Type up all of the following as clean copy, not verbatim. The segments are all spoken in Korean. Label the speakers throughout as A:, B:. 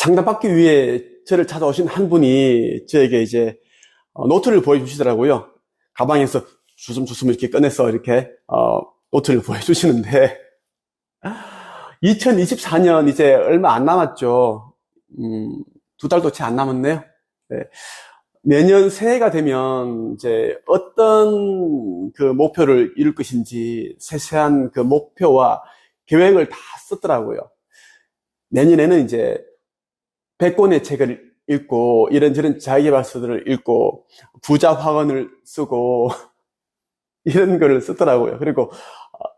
A: 상담받기 위해 저를 찾아오신 한 분이 저에게 이제 노트를 보여주시더라고요. 가방에서 주섬주섬 이렇게 꺼내서 이렇게 노트를 보여주시는데 2024년 이제 얼마 안 남았죠. 2달도 채 안 남았네요. 네. 내년 새해가 되면 이제 어떤 그 목표를 이룰 것인지 세세한 그 목표와 계획을 다 썼더라고요. 내년에는 이제 100권의 책을 읽고 이런저런 자기계발서들을 읽고 부자 화원을 쓰고 이런 거를 썼더라고요. 그리고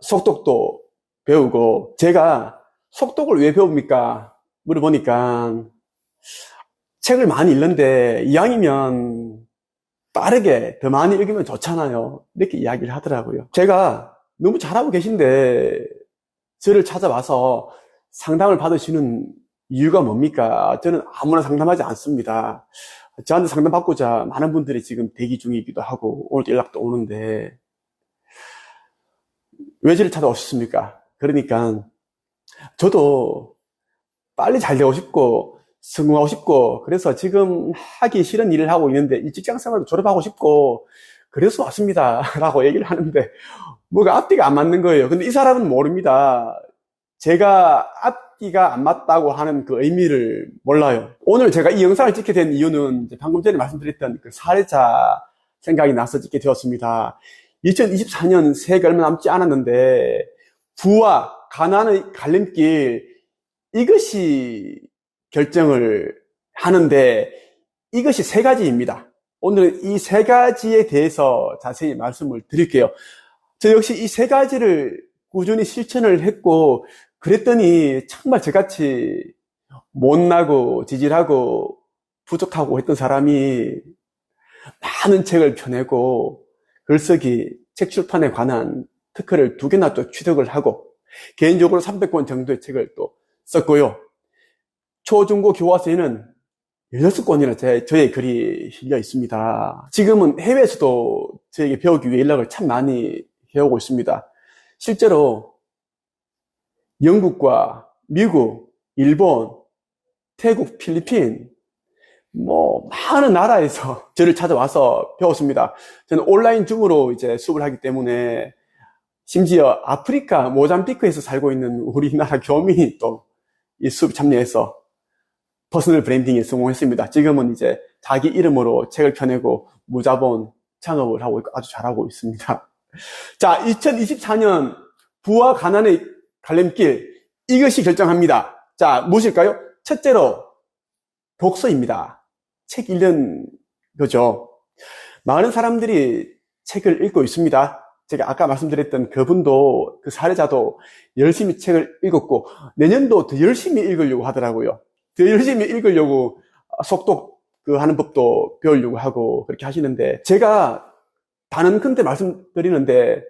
A: 속독도 배우고, 제가 속독을 왜 배웁니까? 물어보니까 책을 많이 읽는데 이왕이면 빠르게 더 많이 읽으면 좋잖아요. 이렇게 이야기를 하더라고요. 제가 너무 잘하고 계신데 저를 찾아와서 상담을 받으시는 이유가 뭡니까? 저는 아무나 상담하지 않습니다. 저한테 상담받고자 많은 분들이 지금 대기 중이기도 하고 오늘도 연락도 오는데 왜 저를 찾아오셨습니까? 그러니까 저도 빨리 잘 되고 싶고 성공하고 싶고, 그래서 지금 하기 싫은 일을 하고 있는데 이 직장생활도 졸업하고 싶고 그래서 왔습니다 라고 얘기를 하는데 뭐가 앞뒤가 안 맞는 거예요. 근데 이 사람은 모릅니다. 제가 앞뒤가 안 맞다고 하는 그 의미를 몰라요. 오늘 제가 이 영상을 찍게 된 이유는 방금 전에 말씀드렸던 그 사례자 생각이 나서 찍게 되었습니다. 2024년 새해가 얼마 남지 않았는데 부와 가난의 갈림길, 이것이 결정을 하는데 이것이 세 가지입니다. 오늘은 이 세 가지에 대해서 자세히 말씀을 드릴게요. 저 역시 이 세 가지를 꾸준히 실천을 했고 그랬더니 정말 저같이 못나고 지질하고 부족하고 했던 사람이 많은 책을 펴내고 글쓰기, 책 출판에 관한 특허를 2개나 또 취득을 하고 개인적으로 300권 정도의 책을 또 썼고요. 초중고 교과서에는 16권이나 저의 글이 실려 있습니다. 지금은 해외에서도 저에게 배우기 위해 연락을 참 많이 해오고 있습니다. 실제로 영국과 미국, 일본, 태국, 필리핀, 많은 나라에서 저를 찾아와서 배웠습니다. 저는 온라인 줌으로 이제 수업을 하기 때문에 심지어 아프리카 모잠비크에서 살고 있는 우리나라 교민이 또 이 수업에 참여해서 퍼스널 브랜딩에 성공했습니다. 지금은 이제 자기 이름으로 책을 펴내고 무자본 창업을 하고 있고 아주 잘하고 있습니다. 자, 2024년 부와 가난의 갈림길, 이것이 결정합니다. 자, 무엇일까요? 첫째로 독서입니다. 책 읽는 거죠. 많은 사람들이 책을 읽고 있습니다. 제가 아까 말씀드렸던 그분도, 그 사례자도 열심히 책을 읽었고 내년도 더 열심히 읽으려고 하더라고요. 더 열심히 읽으려고 속독 하는 법도 배우려고 하고 그렇게 하시는데, 제가 단언컨대 말씀드리는데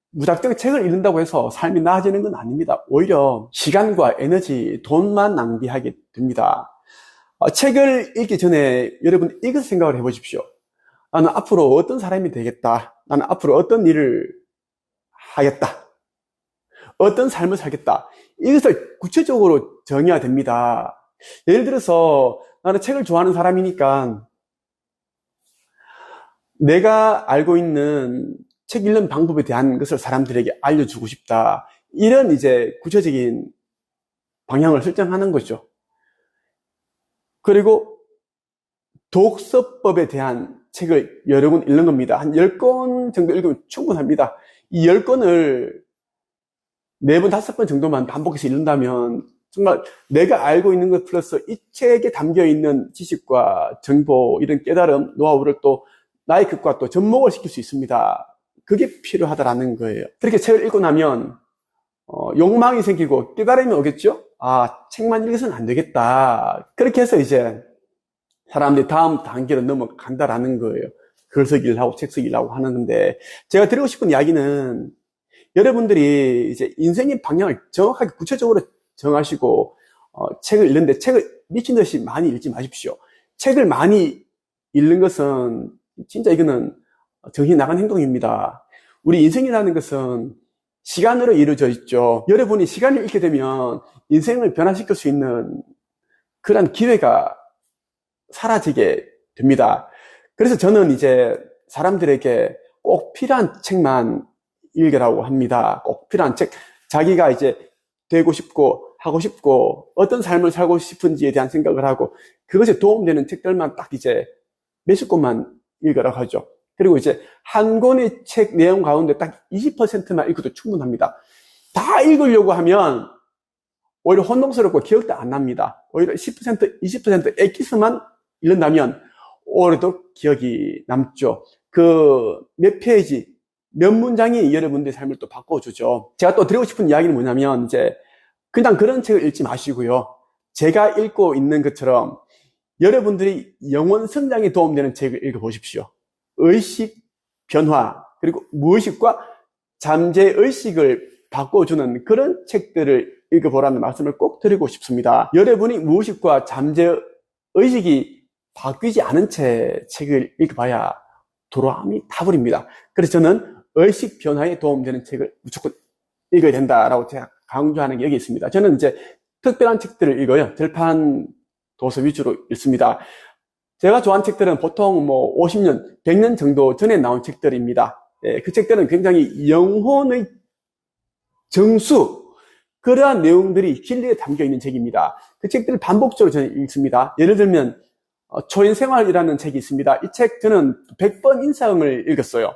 A: 무작정 책을 읽는다고 해서 삶이 나아지는 건 아닙니다. 오히려 시간과 에너지, 돈만 낭비하게 됩니다. 책을 읽기 전에 여러분 이것을 생각을 해보십시오. 나는 앞으로 어떤 사람이 되겠다. 나는 앞으로 어떤 일을 하겠다. 어떤 삶을 살겠다. 이것을 구체적으로 정해야 됩니다. 예를 들어서 나는 책을 좋아하는 사람이니까 내가 알고 있는 책 읽는 방법에 대한 것을 사람들에게 알려주고 싶다. 이런 이제 구체적인 방향을 설정하는 거죠. 그리고 독서법에 대한 책을 여러 권 읽는 겁니다. 한 10권 정도 읽으면 충분합니다. 이 10권을 4번, 5번 정도만 반복해서 읽는다면 정말 내가 알고 있는 것 플러스 이 책에 담겨있는 지식과 정보, 이런 깨달음, 노하우를 또 나의 것과 또 접목을 시킬 수 있습니다. 그게 필요하다라는 거예요. 그렇게 책을 읽고 나면 욕망이 생기고 깨달음이 오겠죠? 아, 책만 읽어서는 안 되겠다. 그렇게 해서 이제 사람들이 다음 단계로 넘어간다라는 거예요. 글쓰기를 하고 책 쓰기를 하고 하는데, 제가 드리고 싶은 이야기는 여러분들이 이제 인생의 방향을 정확하게 구체적으로 정하시고 책을 읽는데 책을 미친 듯이 많이 읽지 마십시오. 책을 많이 읽는 것은 진짜 이거는 정신이 나간 행동입니다. 우리 인생이라는 것은 시간으로 이루어져 있죠. 여러분이 시간을 잃게 되면 인생을 변화시킬 수 있는 그런 기회가 사라지게 됩니다. 그래서 저는 이제 사람들에게 꼭 필요한 책만 읽으라고 합니다. 꼭 필요한 책. 자기가 이제 되고 싶고 하고 싶고 어떤 삶을 살고 싶은지에 대한 생각을 하고 그것에 도움되는 책들만 딱 이제 몇십 권만 읽으라고 하죠. 그리고 이제 한 권의 책 내용 가운데 딱 20%만 읽어도 충분합니다. 다 읽으려고 하면 오히려 혼동스럽고 기억도 안 납니다. 오히려 10%, 20% 엑기스만 읽는다면 오히려 기억이 남죠. 그 몇 페이지, 몇 문장이 여러분들의 삶을 또 바꿔주죠. 제가 또 드리고 싶은 이야기는 뭐냐면 이제 그냥 그런 책을 읽지 마시고요. 제가 읽고 있는 것처럼 여러분들이 영혼 성장에 도움되는 책을 읽어보십시오. 의식 변화, 그리고 무의식과 잠재의식을 바꿔주는 그런 책들을 읽어보라는 말씀을 꼭 드리고 싶습니다. 여러분이 무의식과 잠재의식이 바뀌지 않은 책을 읽어봐야 도로함이 타버립니다. 그래서 저는 의식 변화에 도움되는 책을 무조건 읽어야 된다라고 제가 강조하는 게 여기 있습니다. 저는 이제 특별한 책들을 읽어요. 들판 도서 위주로 읽습니다. 제가 좋아하는 책들은 보통 뭐 50년, 100년 정도 전에 나온 책들입니다. 그 책들은 굉장히 영혼의 정수, 그러한 내용들이 진리에 담겨 있는 책입니다. 그 책들을 반복적으로 저는 읽습니다. 예를 들면 초인생활이라는 책이 있습니다. 이 책 저는 100번 이상을 읽었어요.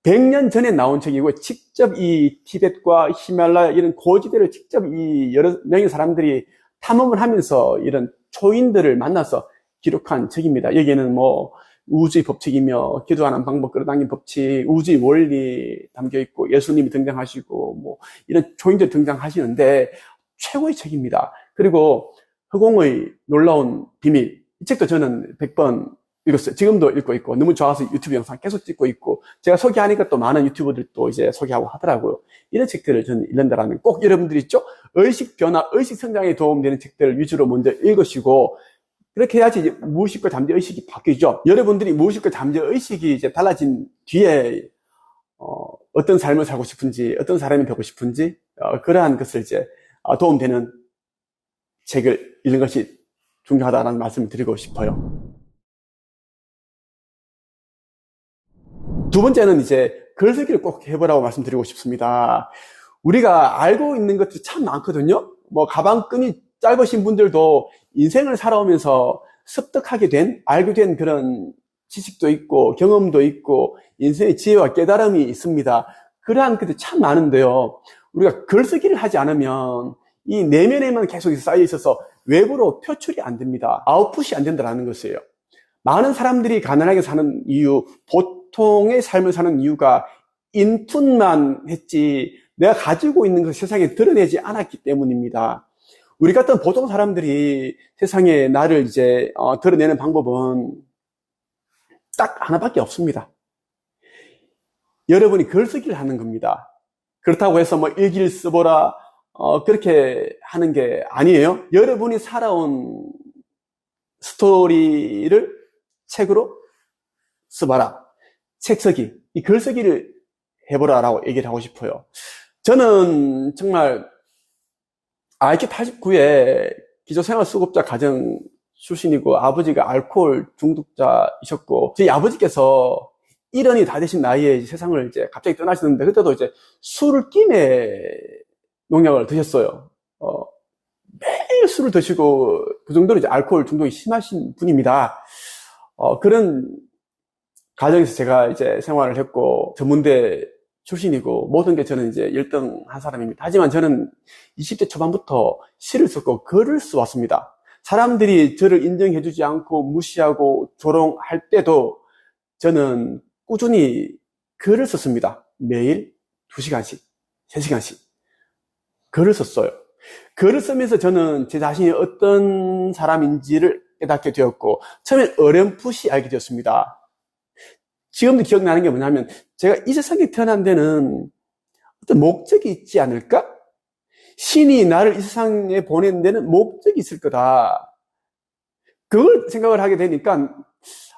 A: 100년 전에 나온 책이고 직접 이 티벳과 히말라야 이런 고지대를 직접 이 여러 명의 사람들이 탐험을 하면서 이런 초인들을 만나서 기록한 책입니다. 여기에는 뭐 우주의 법칙이며 기도하는 방법, 끌어당긴 법칙, 우주의 원리 담겨 있고 예수님이 등장하시고 뭐 이런 초인들이 등장하시는데 최고의 책입니다. 그리고 허공의 놀라운 비밀, 이 책도 저는 100번 읽었어요. 지금도 읽고 있고 너무 좋아서 유튜브 영상 계속 찍고 있고 제가 소개하니까 또 많은 유튜버들도 이제 소개하고 하더라고요. 이런 책들을 저는 읽는다라는 꼭 여러분들이 있죠. 의식 변화, 의식 성장에 도움되는 책들을 위주로 먼저 읽으시고 그렇게 해야지 이제 무의식과 잠재의식이 바뀌죠. 여러분들이 무의식과 잠재의식이 이제 달라진 뒤에 어떤 삶을 살고 싶은지, 어떤 사람이 되고 싶은지 그러한 것을 이제 도움되는 책을 읽는 것이 중요하다는 말씀을 드리고 싶어요. 두 번째는 이제 글쓰기를 꼭 해보라고 말씀드리고 싶습니다. 우리가 알고 있는 것들이 참 많거든요. 뭐 가방끈이 짧으신 분들도 인생을 살아오면서 습득하게 된, 알게 된 그런 지식도 있고 경험도 있고 인생의 지혜와 깨달음이 있습니다. 그러한 것들이 참 많은데요. 우리가 글쓰기를 하지 않으면 이 내면에만 계속 쌓여 있어서 외부로 표출이 안 됩니다. 아웃풋이 안 된다는 것이에요. 많은 사람들이 가난하게 사는 이유, 보통의 삶을 사는 이유가 인풋만 했지 내가 가지고 있는 것을 세상에 드러내지 않았기 때문입니다. 우리 같은 보통 사람들이 세상에 나를 이제 드러내는 방법은 딱 하나밖에 없습니다. 여러분이 글쓰기를 하는 겁니다. 그렇다고 해서 뭐 일기를 써보라 그렇게 하는 게 아니에요. 여러분이 살아온 스토리를 책으로 써봐라. 책 쓰기, 이 글쓰기를 해보라라고 얘기를 하고 싶어요. 저는 정말 IQ 89에 기초생활수급자 가정 출신이고 아버지가 알코올 중독자이셨고 저희 아버지께서 일흔이 다 되신 나이에 세상을 이제 갑자기 떠나시는데 그때도 이제 술을 끼매 농약을 드셨어요. 매일 술을 드시고 그 정도로 이제 알코올 중독이 심하신 분입니다. 그런 가정에서 제가 이제 생활을 했고 전문대 출신이고 모든 게 저는 이제 1등 한 사람입니다. 하지만 저는 20대 초반부터 시를 썼고 글을 써왔습니다. 사람들이 저를 인정해주지 않고 무시하고 조롱할 때도 저는 꾸준히 글을 썼습니다. 매일 2시간씩, 3시간씩 글을 썼어요. 글을 쓰면서 저는 제 자신이 어떤 사람인지를 깨닫게 되었고 처음엔 어렴풋이 알게 되었습니다. 지금도 기억나는 게 뭐냐면 제가 이 세상에 태어난 데는 어떤 목적이 있지 않을까? 신이 나를 이 세상에 보낸 데는 목적이 있을 거다. 그걸 생각을 하게 되니까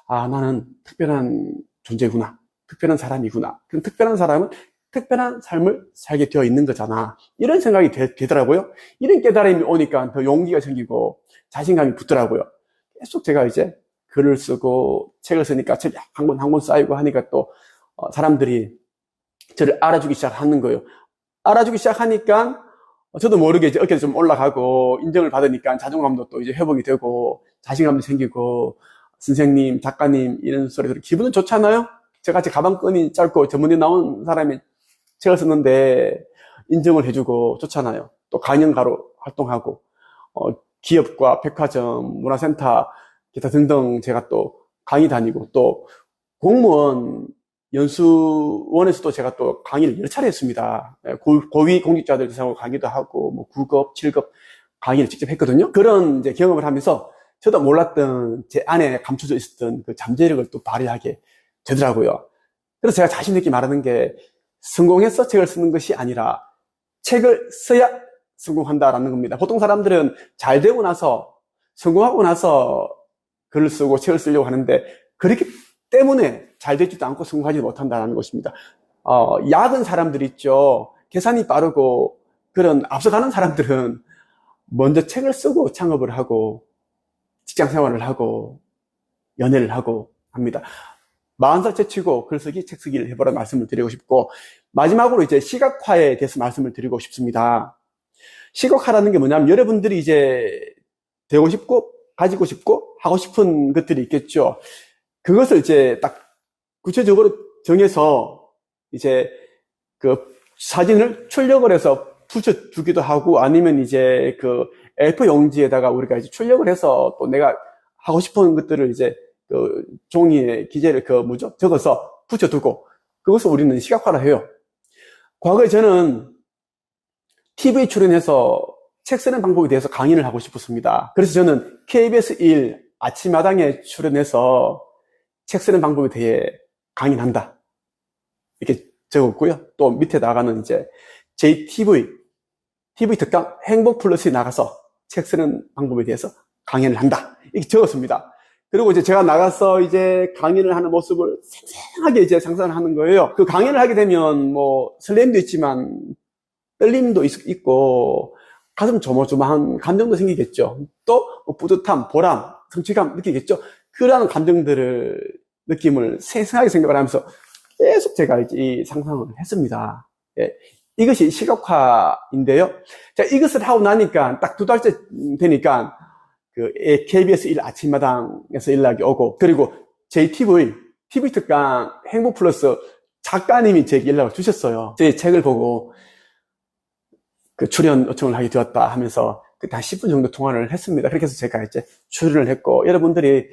A: 나는 특별한 존재구나. 특별한 사람이구나. 그럼 특별한 사람은 특별한 삶을 살게 되어 있는 거잖아. 이런 생각이 되더라고요. 이런 깨달음이 오니까 더 용기가 생기고 자신감이 붙더라고요. 계속 제가 이제 글을 쓰고 책을 쓰니까 책이 한 권 쌓이고 하니까 또 사람들이 저를 알아주기 시작하는 거예요. 알아주기 시작하니까 저도 모르게 이제 어깨도 좀 올라가고 인정을 받으니까 자존감도 또 이제 회복이 되고 자신감도 생기고 선생님, 작가님 이런 소리 들으면 기분은 좋잖아요. 저같이 가방끈이 짧고 전문에 나온 사람이 책을 썼는데 인정을 해주고 좋잖아요. 또 강연가로 활동하고 기업과 백화점, 문화센터 기타 등등 제가 또 강의 다니고 또 공무원 연수원에서도 제가 또 강의를 여러 차례 했습니다. 고위 공직자들 대상으로 강의도 하고 뭐 9급, 7급 강의를 직접 했거든요. 그런 이제 경험을 하면서 저도 몰랐던 제 안에 감춰져 있었던 그 잠재력을 또 발휘하게 되더라고요. 그래서 제가 자신 있게 말하는 게 성공해서 책을 쓰는 것이 아니라 책을 써야 성공한다라는 겁니다. 보통 사람들은 잘 되고 나서 성공하고 나서 글을 쓰고 책을 쓰려고 하는데 그렇기 때문에 잘 되지도 않고 성공하지 못한다는 것입니다. 야근 사람들 있죠. 계산이 빠르고 그런 앞서가는 사람들은 먼저 책을 쓰고 창업을 하고 직장 생활을 하고 연애를 하고 합니다. 40살 채치고 글쓰기, 책쓰기를 해보라 말씀을 드리고 싶고 마지막으로 이제 시각화에 대해서 말씀을 드리고 싶습니다. 시각화라는 게 뭐냐면 여러분들이 이제 되고 싶고 가지고 싶고 하고 싶은 것들이 있겠죠. 그것을 이제 딱 구체적으로 정해서 이제 그 사진을 출력을 해서 붙여주기도 하고 아니면 이제 그 A4 용지에다가 우리가 이제 출력을 해서 또 내가 하고 싶은 것들을 이제 그 종이에 기재를 적어서 붙여두고 그것을 우리는 시각화를 해요. 과거에 저는 TV 출연해서 책 쓰는 방법에 대해서 강의를 하고 싶었습니다. 그래서 저는 KBS 1 아침마당에 출연해서 책 쓰는 방법에 대해 강의를 한다. 이렇게 적었고요. 또 밑에 나가는 이제 JTV, TV 특강 행복 플러스에 나가서 책 쓰는 방법에 대해서 강의를 한다. 이렇게 적었습니다. 그리고 이제 제가 나가서 이제 강의를 하는 모습을 생생하게 이제 상상을 하는 거예요. 그 강의를 하게 되면 뭐 설렘도 있지만 떨림도 있고 가슴 조마조마한 감정도 생기겠죠. 또 뿌듯함, 보람, 성취감 느끼겠죠. 그러한 감정들을 느낌을 생생하게 생각을 하면서 계속 제가 이제 이 상상을 했습니다. 예. 이것이 시각화인데요. 자, 이것을 하고 나니까 딱 2달째 되니까 그 KBS 1 아침마당에서 연락이 오고 그리고 JTV, TV 특강 행복 플러스 작가님이 제게 연락을 주셨어요. 제 책을 보고 그 출연 요청을 하게 되었다 하면서 그때 한 10분 정도 통화를 했습니다. 그렇게 해서 제가 이제 출연을 했고 여러분들이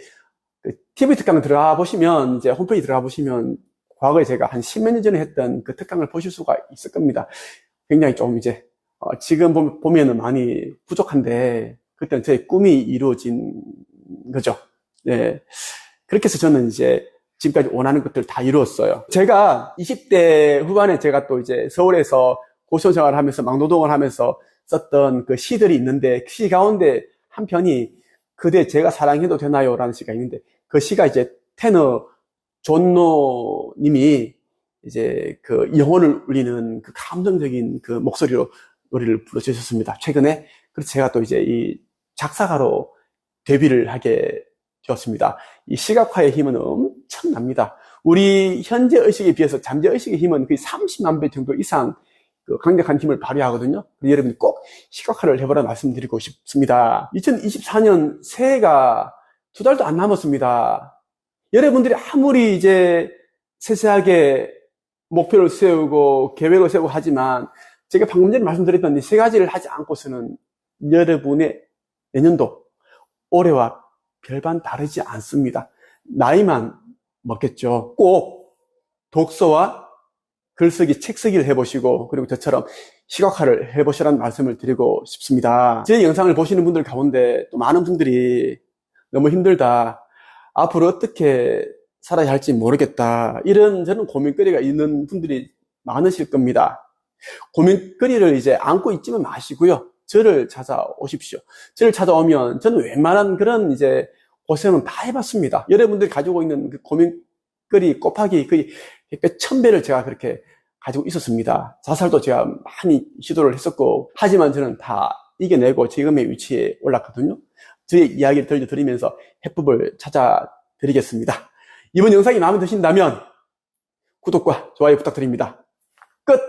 A: 그 TV 특강 들어가 보시면 이제 홈페이지 들어가 보시면 과거에 제가 한 10몇 년 전에 했던 그 특강을 보실 수가 있을 겁니다. 굉장히 좀 이제 지금 보면은 많이 부족한데 그때는 제 꿈이 이루어진 거죠. 네. 그렇게 해서 저는 이제 지금까지 원하는 것들 다 이루었어요. 제가 20대 후반에 제가 또 이제 서울에서 고시원 생활을 하면서 막노동을 하면서 썼던 그 시들이 있는데 그 시 가운데 한 편이 그대 제가 사랑해도 되나요? 라는 시가 있는데 그 시가 이제 테너 존노 님이 이제 그 영혼을 울리는 그 감정적인 그 목소리로 노래를 불러주셨습니다. 최근에. 그래서 제가 또 이제 이 작사가로 데뷔를 하게 되었습니다. 이 시각화의 힘은 엄청납니다. 우리 현재 의식에 비해서 잠재 의식의 힘은 거의 30만 배 정도 이상 그 강력한 힘을 발휘하거든요. 여러분이 꼭 시각화를 해보라 말씀드리고 싶습니다. 2024년 새해가 2달도 안 남았습니다. 여러분들이 아무리 이제 세세하게 목표를 세우고 계획을 세우고 하지만 제가 방금 전에 말씀드렸던 이 3가지를 하지 않고서는 여러분의 내년도 올해와 별반 다르지 않습니다. 나이만 먹겠죠. 꼭 독서와 글쓰기, 책쓰기를 해보시고 그리고 저처럼 시각화를 해보시라는 말씀을 드리고 싶습니다. 제 영상을 보시는 분들 가운데 또 많은 분들이 너무 힘들다, 앞으로 어떻게 살아야 할지 모르겠다, 이런 저는 고민거리가 있는 분들이 많으실 겁니다. 고민거리를 이제 안고 있지는 마시고요. 저를 찾아오십시오. 저를 찾아오면 저는 웬만한 그런 이제 고생은 다 해봤습니다. 여러분들이 가지고 있는 그 고민거리 곱하기 거의 1000배를 제가 그렇게 가지고 있었습니다. 자살도 제가 많이 시도를 했었고, 하지만 저는 다 이겨내고 지금의 위치에 올랐거든요. 저의 이야기를 들려드리면서 해법을 찾아드리겠습니다. 이번 영상이 마음에 드신다면 구독과 좋아요 부탁드립니다. 끝!